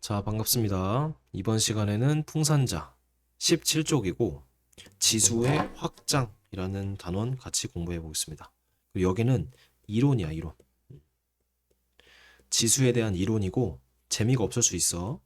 자, 반갑습니다. 이번 시간에는 풍산자 17쪽이고 지수의 확장이라는 단원 같이 공부해 보겠습니다. 그리고 여기는 이론이야, 이론. 지수에 대한 이론이고 재미가 없을 수 있어.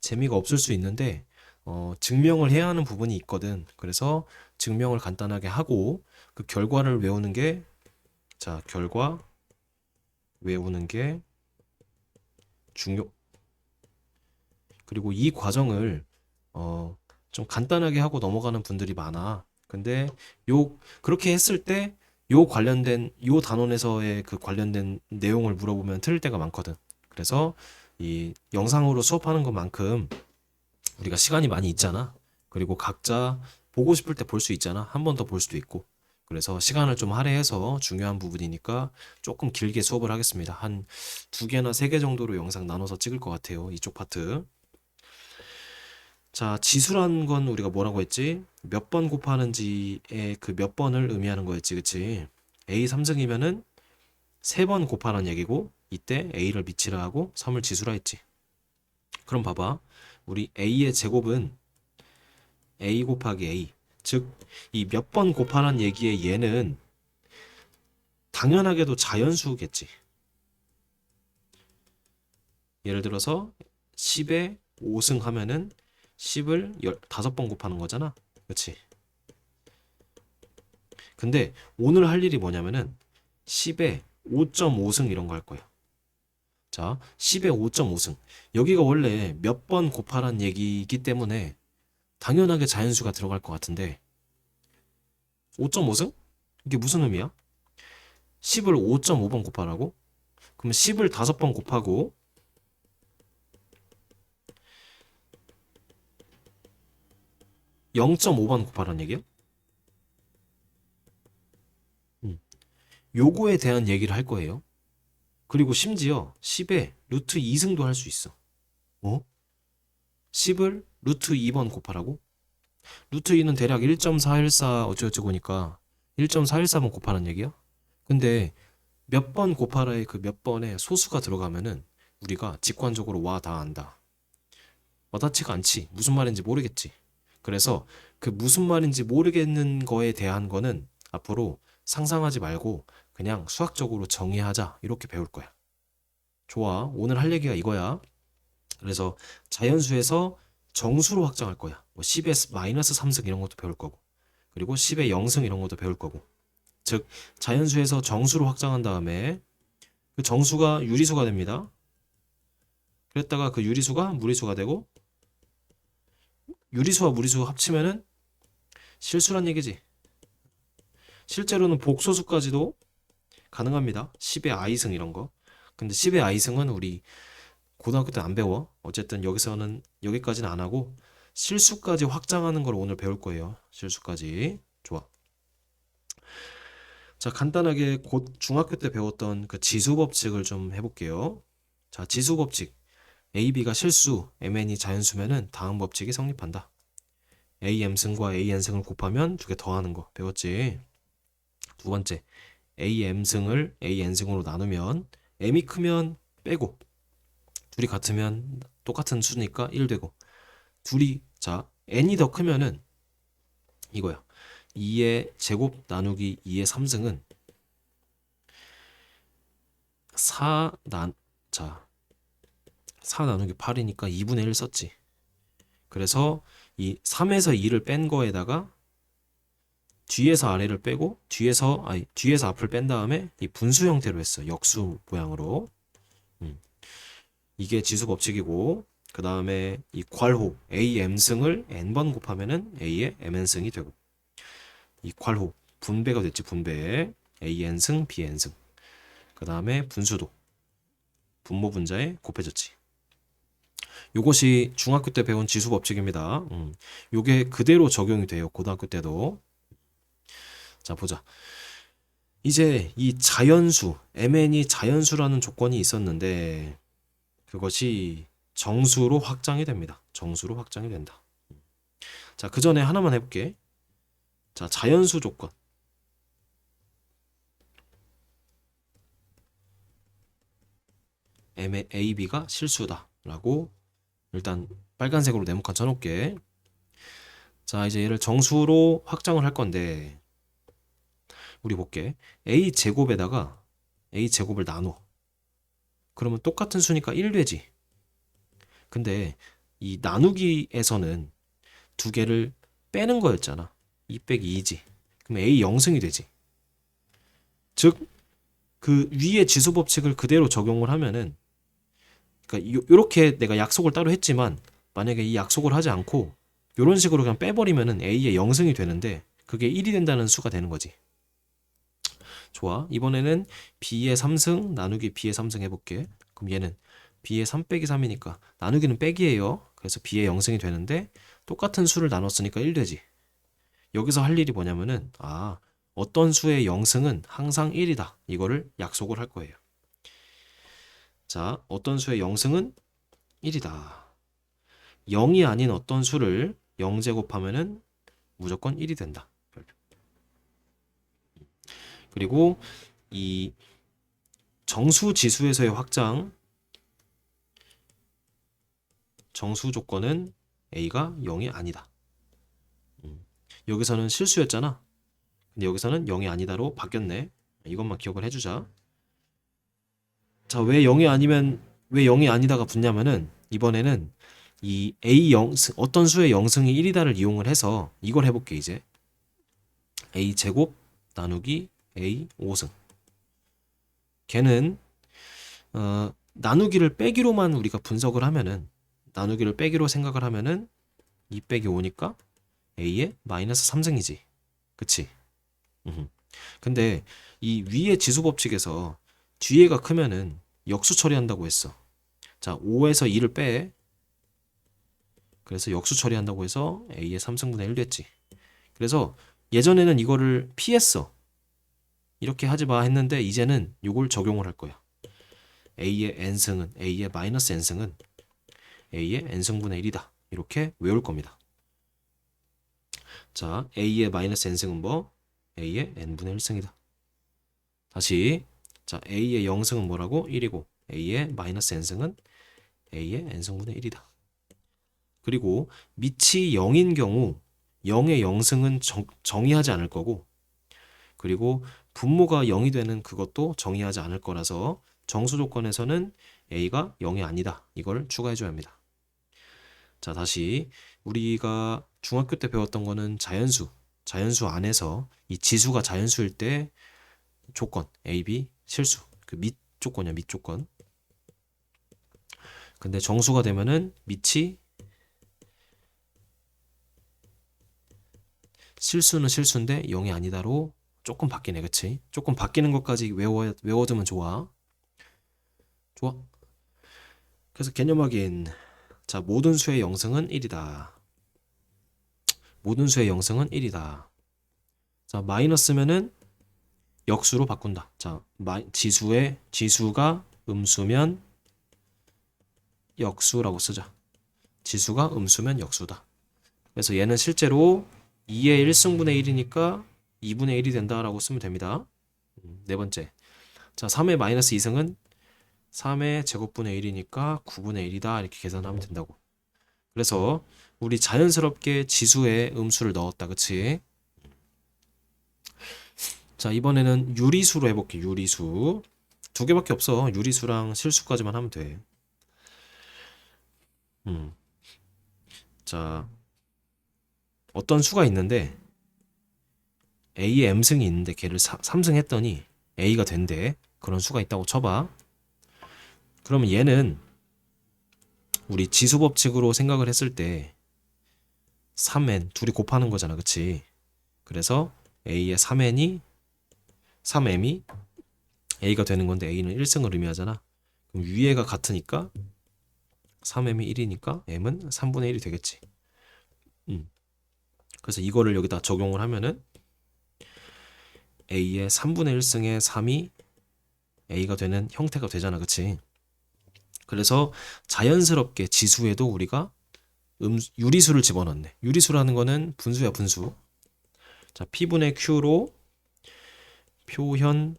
재미가 없을 수 있는데 증명을 해야 하는 부분이 있거든. 그래서 증명을 간단하게 하고 그 결과를 외우는 게 결과 외우는 게 중요. 그리고 이 과정을 좀 간단하게 하고 넘어가는 분들이 많아. 근데 그렇게 했을 때 요 단원에서의 그 관련된 내용을 물어보면 틀릴 때가 많거든. 그래서 이 영상으로 수업하는 것만큼 우리가 시간이 많이 있잖아. 그리고 각자 보고 싶을 때 볼 수 있잖아. 한 번 더 볼 수도 있고. 그래서 시간을 좀 할애해서 중요한 부분이니까 조금 길게 수업을 하겠습니다. 한 두 개나 세 개 정도로 영상 나눠서 찍을 것 같아요. 이쪽 파트. 자, 지수란 건 우리가 뭐라고 했지? 몇 번 곱하는지의 그 몇 번을 의미하는 거였지, 그치? A 3승이면은 세 번 곱하는 얘기고, 이때 A를 미치라 하고 3을 지수라 했지. 그럼 봐봐. 우리 A의 제곱은 A 곱하기 A. 즉, 이 몇 번 곱하는 얘기의 얘는 당연하게도 자연수겠지. 예를 들어서 10에 5승 하면은 10을 15번 곱하는 거잖아. 그치? 근데 오늘 할 일이 뭐냐면은 10에 5.5승 이런 거 할 거예요. 자, 10에 5.5승. 여기가 원래 몇 번 곱하란 얘기이기 때문에 당연하게 자연수가 들어갈 것 같은데 5.5승? 이게 무슨 의미야? 10을 5.5번 곱하라고? 그러면 10을 5번 곱하고 0.5번 곱하란 얘기야? 요거에 대한 얘기를 할 거예요. 그리고 심지어 10에 루트 2승도 할 수 있어. 어? 10을 루트 2번 곱하라고? 루트 2는 대략 1.414 어쩌고저쩌고니까 1.414번 곱하는 얘기야? 근데 몇 번 곱하라의 그 몇 번에 소수가 들어가면은 우리가 직관적으로 와 다 안다. 와닿지가 않지. 무슨 말인지 모르겠지. 그래서 그 무슨 말인지 모르겠는 거에 대한 거는 앞으로 상상하지 말고 그냥 수학적으로 정의하자. 이렇게 배울 거야. 좋아. 오늘 할 얘기가 이거야. 그래서 자연수에서 정수로 확장할 거야. 뭐 10에 마이너스 3승 이런 것도 배울 거고. 그리고 10에 0승 이런 것도 배울 거고. 즉 자연수에서 정수로 확장한 다음에 그 정수가 유리수가 됩니다. 그랬다가 그 유리수가 무리수가 되고 유리수와 무리수 합치면은 실수란 얘기지. 실제로는 복소수까지도 가능합니다. 10의 i승 이런 거. 근데 10의 i승은 우리 고등학교 때 안 배워. 어쨌든 여기서는 여기까지는 안 하고 실수까지 확장하는 걸 오늘 배울 거예요. 실수까지. 좋아. 자, 간단하게 곧 중학교 때 배웠던 그 지수 법칙을 좀 해볼게요. 자, 지수 법칙. A, B가 실수, MN이 자연수면은 다음 법칙이 성립한다. AM승과 AN승을 곱하면 두 개 더하는 거 배웠지? 두 번째, AM승을 AN승으로 나누면 M이 크면 빼고 둘이 같으면 똑같은 수니까 1 되고 N이 더 크면은 이거야. 2의 제곱 나누기 2의 3승은 4 나누기 8이니까 2분의 1 썼지. 그래서 이 3에서 2를 뺀 거에다가 뒤에서 아래를 빼고 뒤에서 앞을 뺀 다음에 이 분수 형태로 했어. 역수 모양으로. 이게 지수 법칙이고 그 다음에 이 괄호 AM승을 n번 곱하면은 A의 MN승이 되고 이 괄호 분배가 됐지. 분배 AN승 BN승 그 다음에 분수도 분모 분자에 곱해졌지. 요것이 중학교 때 배운 지수 법칙입니다. 요게 그대로 적용이 돼요. 고등학교 때도. 자, 보자. 이제 이 자연수, MN이 자연수라는 조건이 있었는데 그것이 정수로 확장이 됩니다. 정수로 확장이 된다. 자, 그 전에 하나만 해볼게. 자, 자연수 조건. A, B가 실수다. 라고 일단 빨간색으로 네모칸 쳐놓을게. 자, 이제 얘를 정수로 확장을 할 건데 우리 볼게. a제곱에다가 a제곱을 나눠. 그러면 똑같은 수니까 1 되지. 근데 이 나누기에서는 두 개를 빼는 거였잖아. 2 빼기 2지. 그럼 a 0승이 되지. 즉 그 위의 지수 법칙을 그대로 적용을 하면은, 그러니까 요렇게 내가 약속을 따로 했지만 만약에 이 약속을 하지 않고 요런 식으로 그냥 빼버리면은 a의 0승이 되는데 그게 1이 된다는 수가 되는 거지. 좋아. 이번에는 b의 3승 나누기 b의 3승 해볼게. 그럼 얘는 b의 3 빼기 3이니까 나누기는 빼기예요. 그래서 b의 0승이 되는데 똑같은 수를 나눴으니까 1 되지. 여기서 할 일이 뭐냐면은 어떤 수의 0승은 항상 1이다. 이거를 약속을 할 거예요. 자, 어떤 수의 0승은 1이다. 0이 아닌 어떤 수를 0제곱하면은 무조건 1이 된다. 그리고 이 정수 지수에서의 확장, 정수 조건은 a가 0이 아니다. 여기서는 실수였잖아. 근데 여기서는 0이 아니다로 바뀌었네. 이것만 기억을 해주자. 자, 왜 0이 아니다가 붙냐면은 이번에는 이 a0 어떤 수의 0승이 1이다를 이용을 해서 이걸 해볼게. 이제 a 제곱 나누기 a 5승. 걔는 나누기를 빼기로만 우리가 분석을 하면은, 나누기를 빼기로 생각을 하면은 2 빼기 5니까 a의 마이너스 3승이지. 그치? 근데 이 위의 지수 법칙에서 뒤에가 크면은 역수 처리한다고 했어. 자, 5에서 2를 빼. 그래서 역수 처리한다고 해서 a의 3승분의 1 됐지. 그래서 예전에는 이거를 피했어. 이렇게 하지 마 했는데 이제는 이걸 적용을 할 거야. a의 n승은 a의 마이너스 n승은 a의 n승분의 1이다. 이렇게 외울 겁니다. 자, a의 마이너스 n승은 뭐? a의 n분의 1승이다. 다시, 자, a의 0승은 뭐라고? 1이고 a의 마이너스 n승은 a의 n승분의 1이다. 그리고 밑이 0인 경우 0의 0승은 정의하지 않을 거고, 그리고 분모가 0이 되는 그것도 정의하지 않을 거라서 정수 조건에서는 a가 0이 아니다. 이걸 추가해줘야 합니다. 자, 다시 우리가 중학교 때 배웠던 거는 자연수 안에서 이 지수가 자연수일 때 조건 a, b, 실수, 그 밑 조건이야, 밑 조건. 근데 정수가 되면은 밑이 실수는 실수인데 0이 아니다로 조금 바뀌네. 그치? 조금 바뀌는 것까지 외워두면 좋아. 좋아. 그래서 개념 확인. 자, 모든 수의 0승은 1이다. 모든 수의 0승은 1이다. 자, 마이너스면은 역수로 바꾼다. 자, 지수가 음수면 역수라고 쓰자. 지수가 음수면 역수다. 그래서 얘는 실제로 2의 1승분의 1이니까 2분의 1이 된다라고 쓰면 됩니다. 네 번째. 자, 3의 마이너스 2승은 3의 제곱분의 1이니까 9분의 1이다. 이렇게 계산하면 된다고. 그래서 우리 자연스럽게 지수에 음수를 넣었다. 그치? 자, 이번에는 유리수로 해볼게. 유리수. 두 개밖에 없어. 유리수랑 실수까지만 하면 돼. 자, 어떤 수가 있는데 a의 m승이 있는데 걔를 3승 했더니 a가 된대. 그런 수가 있다고 쳐봐. 그러면 얘는 우리 지수 법칙으로 생각을 했을 때 3n 둘이 곱하는 거잖아. 그치? 그래서 a의 3m이 a가 되는 건데 a는 1승을 의미하잖아. 그럼 위에가 같으니까 3m이 1이니까 m은 3분의 1이 되겠지. 그래서 이거를 여기다 적용을 하면은 a의 3분의 1승의 3이 a가 되는 형태가 되잖아. 그치? 그래서 자연스럽게 지수에도 우리가 유리수를 집어넣네. 유리수라는 거는 분수야, 분수. 자, p분의 q로 표현할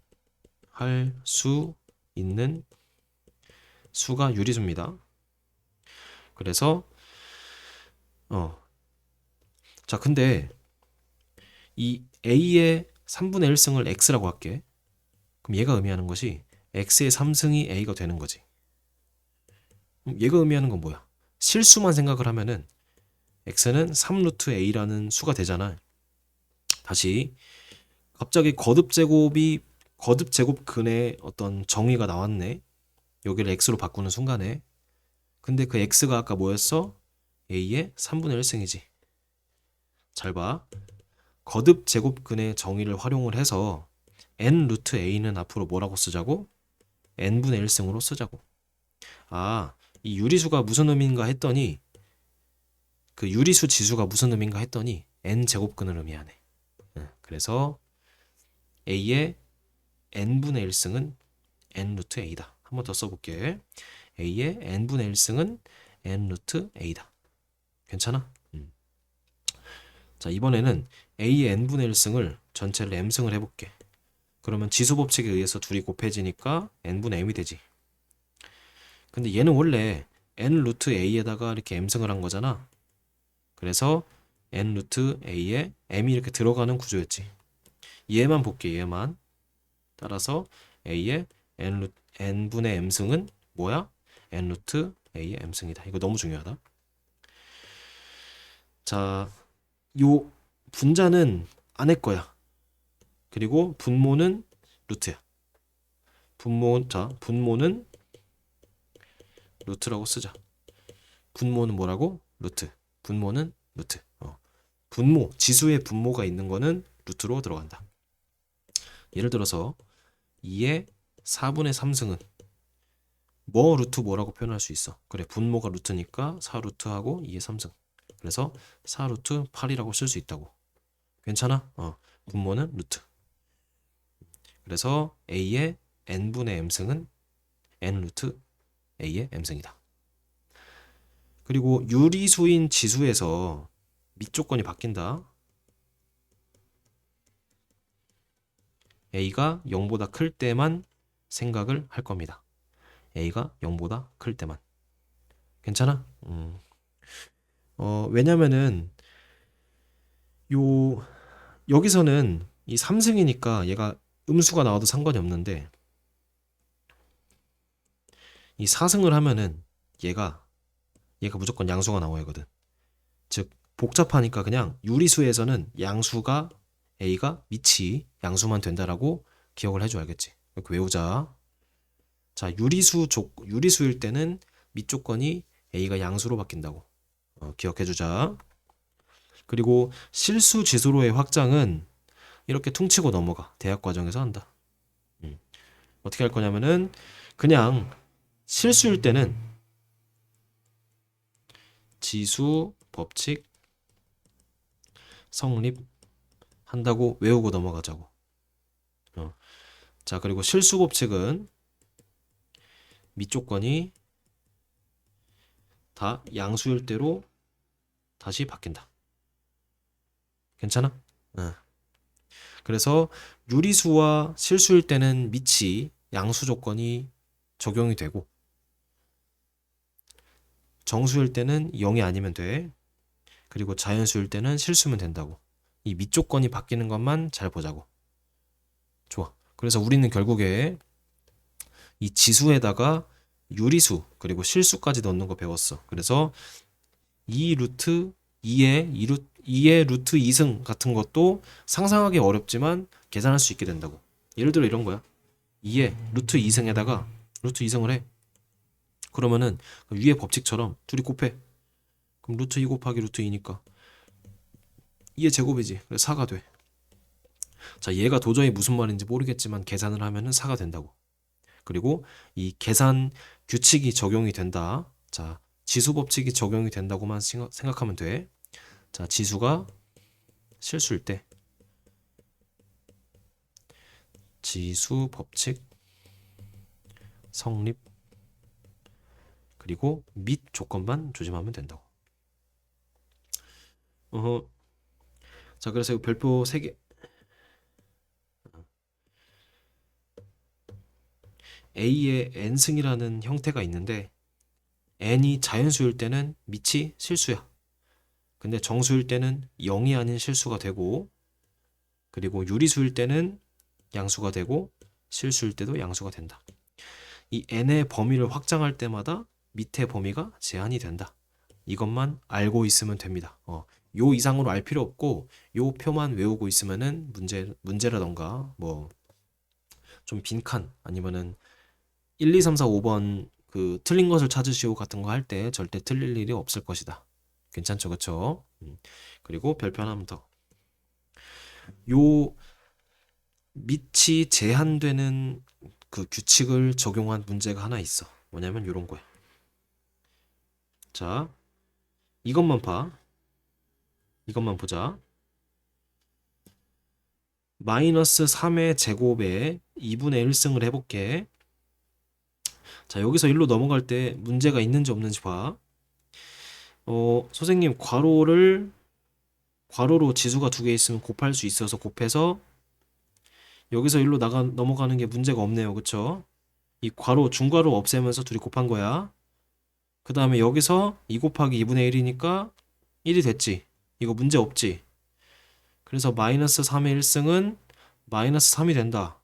수 있는 수가 유리수입니다. 그래서 자, 근데 이 a의 3분의 1승을 x라고 할게. 그럼 얘가 의미하는 것이 x의 3승이 a가 되는 거지. 얘가 의미하는 건 뭐야? 실수만 생각을 하면은 x는 3루트 a라는 수가 되잖아. 다시 갑자기 거듭 제곱근의 어떤 정의가 나왔네. 여기를 x로 바꾸는 순간에. 근데 그 x가 아까 뭐였어? a의 3분의 1승이지. 잘 봐. 거듭 제곱근의 정의를 활용을 해서 n 루트 a는 앞으로 뭐라고 쓰자고? n분의 1승으로 쓰자고. 아, 이 유리수가 무슨 의미인가 했더니 그 유리수 지수가 무슨 의미인가 했더니 n 제곱근을 의미하네. 그래서 a의 n분의 1승은 n 루트 a다. 한 번 더 써볼게. a의 n분의 1승은 n 루트 a다. 괜찮아? 자, 이번에는 a의 n분의 1승을 전체를 m승을 해볼게. 그러면 지수 법칙에 의해서 둘이 곱해지니까 n분의 m이 되지. 근데 얘는 원래 n 루트 a에다가 이렇게 m승을 한 거잖아. 그래서 n 루트 a에 m이 이렇게 들어가는 구조였지. 얘만 볼게. 얘만. 따라서 a의 n분의 m승은 뭐야? n 루트 a의 m승이다. 이거 너무 중요하다. 자, 요 분자는 안의 거야. 그리고 분모는 루트야. 분모는 루트라고 쓰자. 분모는 뭐라고? 루트. 분모는 루트. 지수의 분모가 있는 거는 루트로 들어간다. 예를 들어서 2의 4분의 3승은 뭐 루트 뭐라고 표현할 수 있어? 그래, 분모가 루트니까 4루트하고 2의 3승. 그래서 4루트 8이라고 쓸 수 있다고. 괜찮아? 분모는 루트. 그래서 a의 n분의 m승은 n 루트 a의 m승이다. 그리고 유리수인 지수에서 밑조건이 바뀐다. a가 0보다 클 때만 생각을 할 겁니다. a가 0보다 클 때만. 괜찮아? 왜냐면은 여기서는 이 3승이니까 얘가 음수가 나와도 상관이 없는데 이 4승을 하면은 얘가 무조건 양수가 나와야 하거든. 즉 복잡하니까 그냥 유리수에서는 양수가 a가 밑이 양수만 된다라고 기억을 해줘. 알겠지? 이렇게 외우자. 자, 유리수일 때는 밑조건이 a가 양수로 바뀐다고 기억해주자. 그리고 실수 지수로의 확장은 이렇게 퉁치고 넘어가. 대학 과정에서 한다. 어떻게 할 거냐면은 그냥 실수일 때는 지수 법칙 성립한다고 외우고 넘어가자고. 자, 그리고 실수 법칙은 밑조건이 다 양수일 때로 다시 바뀐다. 괜찮아? 그래서 유리수와 실수일 때는 밑이 양수 조건이 적용이 되고 정수일 때는 0이 아니면 돼. 그리고 자연수일 때는 실수면 된다고. 이 밑조건이 바뀌는 것만 잘 보자고. 좋아. 그래서 우리는 결국에 이 지수에다가 유리수 그리고 실수까지 넣는 거 배웠어. 그래서 2 루트 2의 루트 2승 같은 것도 상상하기 어렵지만 계산할 수 있게 된다고. 예를 들어 이런 거야. 2의 루트 2승에다가 루트 2승을 해. 그러면은 그 위의 법칙처럼 둘이 곱해. 그럼 루트 2 곱하기 루트 2니까 2의 제곱이지. 그래서 4가 돼. 자, 얘가 도저히 무슨 말인지 모르겠지만 계산을 하면은 4가 된다고. 그리고 이 계산 규칙이 적용이 된다. 자, 지수 법칙이 적용이 된다고만 생각하면 돼. 자, 지수가 실수일 때 지수 법칙 성립 그리고 밑 조건만 조심하면 된다고. 자, 그래서 별표 3개. a의 n승이라는 형태가 있는데 n이 자연수일 때는 밑이 실수야. 근데 정수일 때는 0이 아닌 실수가 되고, 그리고 유리수일 때는 양수가 되고, 실수일 때도 양수가 된다. 이 n의 범위를 확장할 때마다 밑의 범위가 제한이 된다. 이것만 알고 있으면 됩니다. 요 이상으로 알 필요 없고 요 표만 외우고 있으면은 문제라던가 뭐 좀 빈칸 아니면은 1, 2, 3, 4, 5번 그 틀린 것을 찾으시오 같은 거 할 때 절대 틀릴 일이 없을 것이다. 괜찮죠, 그쵸? 그리고 별표 하나만 더. 요 밑이 제한되는 그 규칙을 적용한 문제가 하나 있어. 뭐냐면 요런 거야. 자, 이것만 봐. 이것만 보자. 마이너스 3의 제곱에 2분의 1승을 해볼게. 자, 여기서 1로 넘어갈 때 문제가 있는지 없는지 봐. 선생님, 괄호로 지수가 두 개 있으면 곱할 수 있어서 곱해서 여기서 1로 넘어가는 게 문제가 없네요. 그쵸? 이 중괄호 없애면서 둘이 곱한 거야. 그 다음에 여기서 2 곱하기 2분의 1이니까 1이 됐지. 이거 문제 없지. 그래서 마이너스 3의 1승은 마이너스 3이 된다.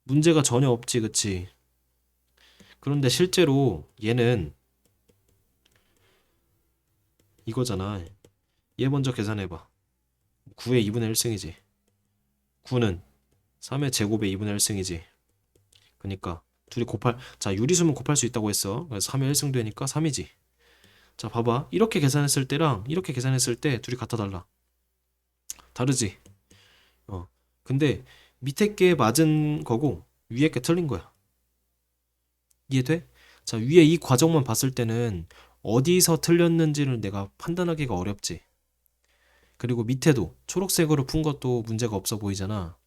문제가 전혀 없지, 그치? 그런데 실제로 얘는 이거잖아. 얘 먼저 계산해봐. 9의 2분의 1승이지. 9는 3의 제곱의 2분의 1승이지. 그러니까 둘이 자, 유리수면 곱할 수 있다고 했어. 그래서 3의 1승 되니까 3이지. 자, 봐봐. 이렇게 계산했을 때랑 이렇게 계산했을 때 둘이 같아 달라. 다르지? 근데 밑에 게 맞은 거고 위에 게 틀린 거야. 이해돼? 자, 위에 이 과정만 봤을 때는 어디서 틀렸는지를 내가 판단하기가 어렵지. 그리고 밑에도 초록색으로 푼 것도 문제가 없어 보이잖아.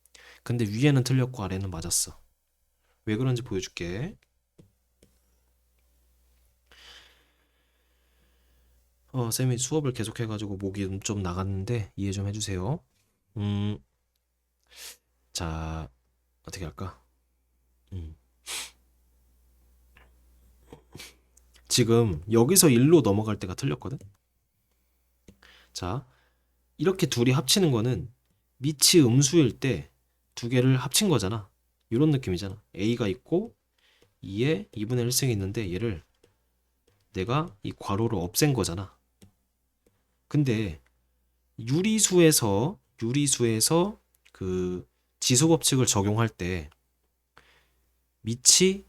근데 위에는 틀렸고 아래는 맞았어. 왜 그런지 보여줄게. 쌤이 수업을 계속해가지고 목이 좀 나갔는데 이해 좀 해주세요. 음, 자, 어떻게 할까? 음. 지금 여기서 1로 넘어갈 때가 틀렸거든? 자, 이렇게 둘이 합치는 거는 밑이 음수일 때 두 개를 합친 거잖아. 이런 느낌이잖아. A가 있고 2에 2분의 1승이 있는데 얘를 내가 이 괄호를 없앤 거잖아. 근데 유리수에서 그 지수 법칙을 적용할 때 밑이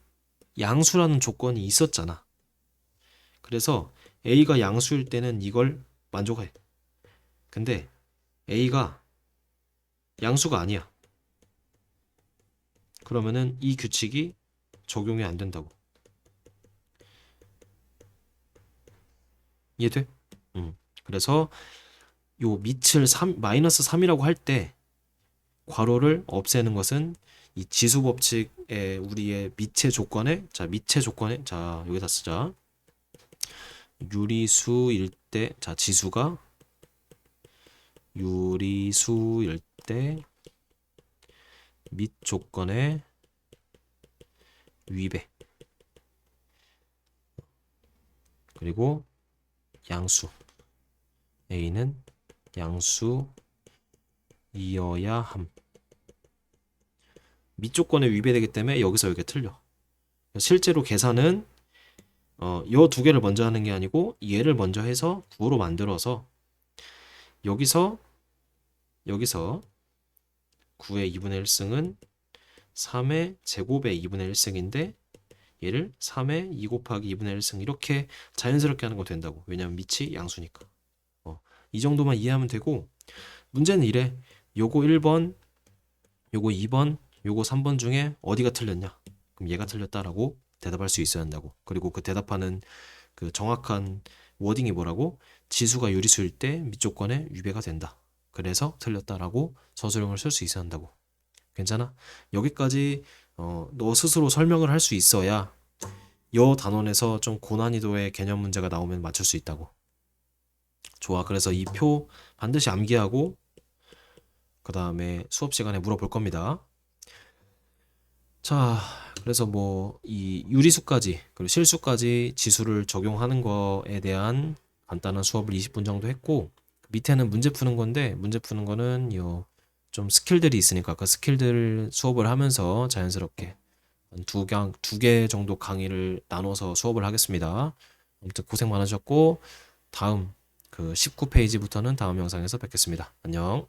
양수라는 조건이 있었잖아. 그래서 A가 양수일 때는 이걸 만족해. 근데 A가 양수가 아니야. 그러면은 이 규칙이 적용이 안 된다고. 이해돼? 그래서 요 밑을 마이너스 3이라고 할 때 괄호를 없애는 것은 이 지수 법칙의 우리의 밑의 조건에 자 여기다 쓰자. 유리수일 때 자 지수가 유리수일 때 밑 조건의 위배 그리고 양수 A는 양수이어야 함. 밑 조건에 위배되기 때문에 여기서 여기 틀려. 실제로 계산은 요 두 개를 먼저 하는 게 아니고 얘를 먼저 해서 구호로 만들어서 여기서 9의 2분의 1승은 3의 제곱의 2분의 1승인데 얘를 3의 2 곱하기 2분의 1승 이렇게 자연스럽게 하는 거 된다고. 왜냐면 밑이 양수니까. 이 정도만 이해하면 되고 문제는 이래. 요거 1번, 요거 2번, 요거 3번 중에 어디가 틀렸냐? 그럼 얘가 틀렸다라고 대답할 수 있어야 한다고. 그리고 그 대답하는 그 정확한 워딩이 뭐라고? 지수가 유리수일 때 밑조건에 위배가 된다. 그래서 틀렸다라고 서술형을 쓸 수 있어야 한다고. 괜찮아? 여기까지 너 스스로 설명을 할 수 있어야 여 단원에서 좀 고난이도의 개념 문제가 나오면 맞출 수 있다고. 좋아. 그래서 이 표 반드시 암기하고 그 다음에 수업 시간에 물어볼 겁니다. 자, 그래서 뭐 이 유리수까지 그리고 실수까지 지수를 적용하는 거에 대한 간단한 수업을 20분 정도 했고 밑에는 문제 푸는 건데 문제 푸는 거는 요 좀 스킬들이 있으니까 그 스킬들 수업을 하면서 자연스럽게 두 개 정도 강의를 나눠서 수업을 하겠습니다. 아무튼 고생 많으셨고 다음 그 19페이지부터는 다음 영상에서 뵙겠습니다. 안녕.